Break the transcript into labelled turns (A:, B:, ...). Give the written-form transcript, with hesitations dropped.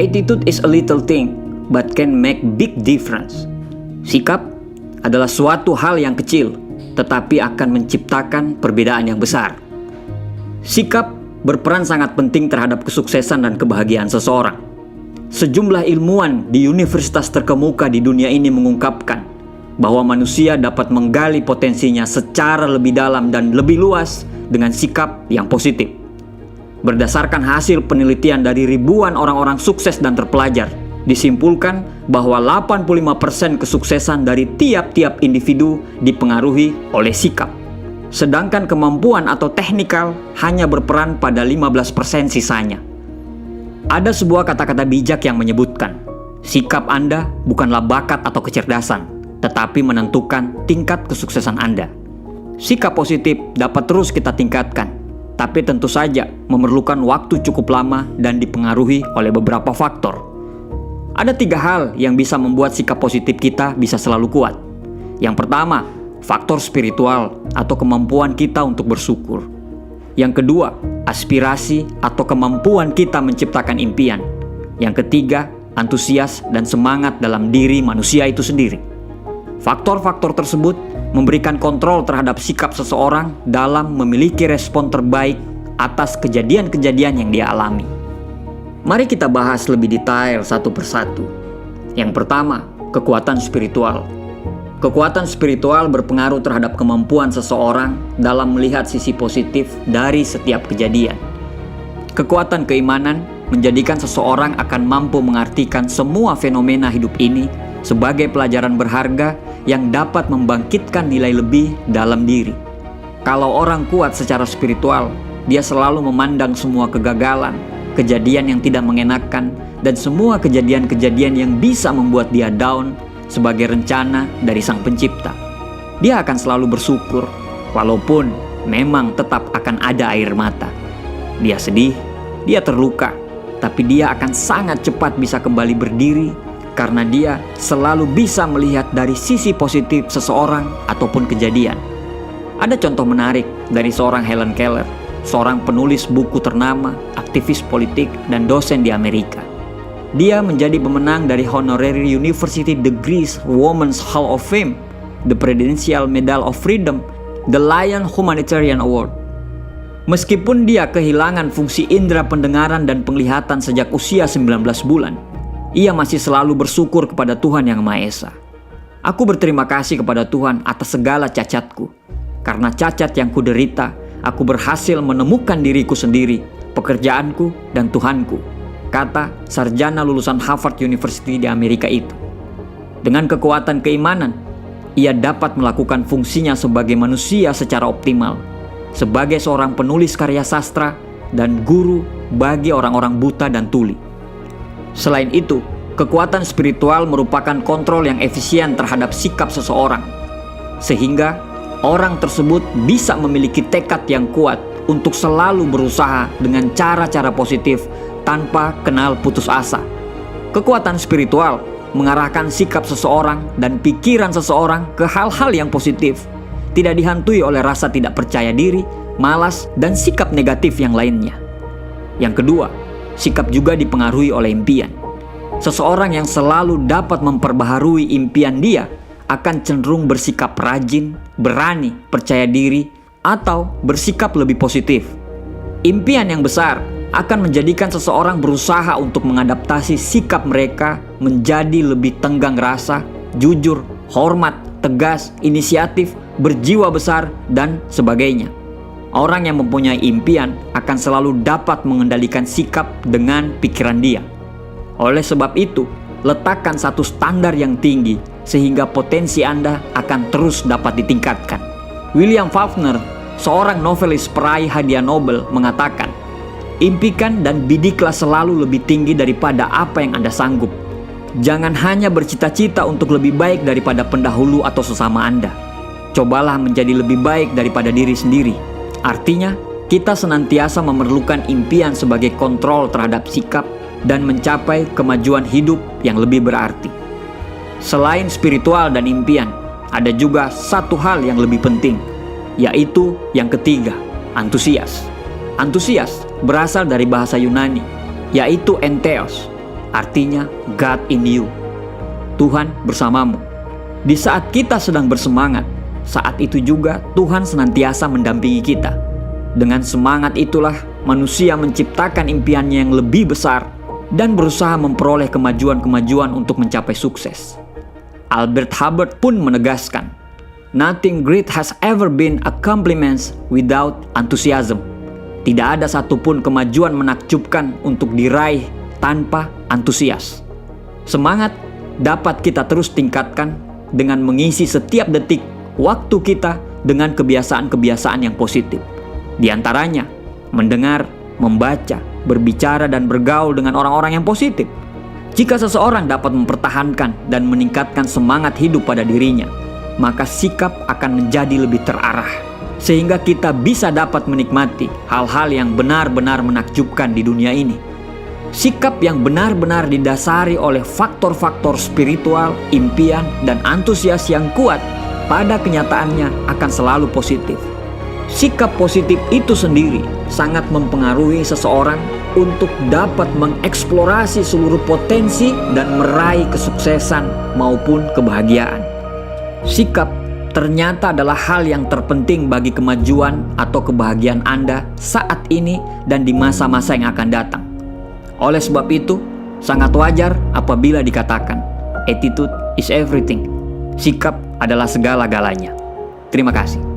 A: Attitude is a little thing, but can make big difference. Sikap adalah suatu hal yang kecil, tetapi akan menciptakan perbedaan yang besar. Sikap berperan sangat penting terhadap kesuksesan dan kebahagiaan seseorang. Sejumlah ilmuwan di universitas terkemuka di dunia ini mengungkapkan bahwa manusia dapat menggali potensinya secara lebih dalam dan lebih luas dengan sikap yang positif. Berdasarkan hasil penelitian dari ribuan orang-orang sukses dan terpelajar, disimpulkan bahwa 85% kesuksesan dari tiap-tiap individu dipengaruhi oleh sikap. Sedangkan kemampuan atau teknikal hanya berperan pada 15% sisanya. Ada sebuah kata-kata bijak yang menyebutkan, sikap Anda bukanlah bakat atau kecerdasan, tetapi menentukan tingkat kesuksesan Anda. Sikap positif dapat terus kita tingkatkan, tapi tentu saja memerlukan waktu cukup lama dan dipengaruhi oleh beberapa faktor. Ada 3 hal yang bisa membuat sikap positif kita bisa selalu kuat. Yang pertama, faktor spiritual atau kemampuan kita untuk bersyukur. Yang kedua, aspirasi atau kemampuan kita menciptakan impian. Yang ketiga, antusias dan semangat dalam diri manusia itu sendiri. Faktor-faktor tersebut memberikan kontrol terhadap sikap seseorang dalam memiliki respon terbaik atas kejadian-kejadian yang dia alami. Mari kita bahas lebih detail satu persatu. Yang pertama, kekuatan spiritual. Kekuatan spiritual berpengaruh terhadap kemampuan seseorang dalam melihat sisi positif dari setiap kejadian. Kekuatan keimanan menjadikan seseorang akan mampu mengartikan semua fenomena hidup ini sebagai pelajaran berharga yang dapat membangkitkan nilai lebih dalam diri. Kalau orang kuat secara spiritual, dia selalu memandang semua kegagalan, kejadian yang tidak mengenakan, dan semua kejadian-kejadian yang bisa membuat dia down sebagai rencana dari Sang Pencipta. Dia akan selalu bersyukur, walaupun memang tetap akan ada air mata. Dia sedih, dia terluka, tapi dia akan sangat cepat bisa kembali berdiri karena dia selalu bisa melihat dari sisi positif seseorang ataupun kejadian. Ada contoh menarik dari seorang Helen Keller, seorang penulis buku ternama, aktivis politik, dan dosen di Amerika. Dia menjadi pemenang dari Honorary University Degrees Women's Hall of Fame, the Presidential Medal of Freedom, the Lion Humanitarian Award. Meskipun dia kehilangan fungsi indera pendengaran dan penglihatan sejak usia 19 bulan, ia masih selalu bersyukur kepada Tuhan Yang Maha Esa. Aku berterima kasih kepada Tuhan atas segala cacatku. Karena cacat yang kuderita, aku berhasil menemukan diriku sendiri, pekerjaanku, dan Tuhanku, kata sarjana lulusan Harvard University di Amerika itu. Dengan kekuatan keimanan, ia dapat melakukan fungsinya sebagai manusia secara optimal, sebagai seorang penulis karya sastra dan guru bagi orang-orang buta dan tuli. Selain itu, kekuatan spiritual merupakan kontrol yang efisien terhadap sikap seseorang, sehingga orang tersebut bisa memiliki tekad yang kuat untuk selalu berusaha dengan cara-cara positif tanpa kenal putus asa. Kekuatan spiritual mengarahkan sikap seseorang dan pikiran seseorang ke hal-hal yang positif, tidak dihantui oleh rasa tidak percaya diri, malas, dan sikap negatif yang lainnya. Yang kedua, sikap juga dipengaruhi oleh impian. Seseorang yang selalu dapat memperbaharui impian dia akan cenderung bersikap rajin, berani, percaya diri, atau bersikap lebih positif. Impian yang besar akan menjadikan seseorang berusaha untuk mengadaptasi sikap mereka menjadi lebih tenggang rasa, jujur, hormat, tegas, inisiatif, berjiwa besar, dan sebagainya. Orang yang mempunyai impian akan selalu dapat mengendalikan sikap dengan pikiran dia. Oleh sebab itu, letakkan satu standar yang tinggi sehingga potensi Anda akan terus dapat ditingkatkan. William Faulkner, seorang novelis peraih hadiah Nobel, mengatakan, impikan dan bidiklah selalu lebih tinggi daripada apa yang Anda sanggup. Jangan hanya bercita-cita untuk lebih baik daripada pendahulu atau sesama Anda. Cobalah menjadi lebih baik daripada diri sendiri. Artinya, kita senantiasa memerlukan impian sebagai kontrol terhadap sikap dan mencapai kemajuan hidup yang lebih berarti. Selain spiritual dan impian, ada juga satu hal yang lebih penting, yaitu yang ketiga, antusias. Antusias berasal dari bahasa Yunani, yaitu entheos. artinya God in you. Tuhan bersamamu. Di saat kita sedang bersemangat, saat itu juga Tuhan senantiasa mendampingi kita. Dengan semangat itulah manusia menciptakan impiannya yang lebih besar dan berusaha memperoleh kemajuan-kemajuan untuk mencapai sukses. Albert Hubbard pun menegaskan, "Nothing great has ever been accomplished without enthusiasm." Tidak ada satupun kemajuan menakjubkan untuk diraih tanpa antusias. Semangat dapat kita terus tingkatkan dengan mengisi setiap detik waktu kita dengan kebiasaan-kebiasaan yang positif. Di antaranya, mendengar, membaca, berbicara, dan bergaul dengan orang-orang yang positif. Jika seseorang dapat mempertahankan dan meningkatkan semangat hidup pada dirinya, maka sikap akan menjadi lebih terarah, sehingga kita bisa dapat menikmati hal-hal yang benar-benar menakjubkan di dunia ini. Sikap yang benar-benar didasari oleh faktor-faktor spiritual, impian, dan antusias yang kuat pada kenyataannya akan selalu positif. Sikap positif itu sendiri sangat mempengaruhi seseorang untuk dapat mengeksplorasi seluruh potensi dan meraih kesuksesan maupun kebahagiaan. Sikap ternyata adalah hal yang terpenting bagi kemajuan atau kebahagiaan Anda saat ini dan di masa-masa yang akan datang. Oleh sebab itu, sangat wajar apabila dikatakan, attitude is everything. Sikap adalah segala-galanya. Terima kasih.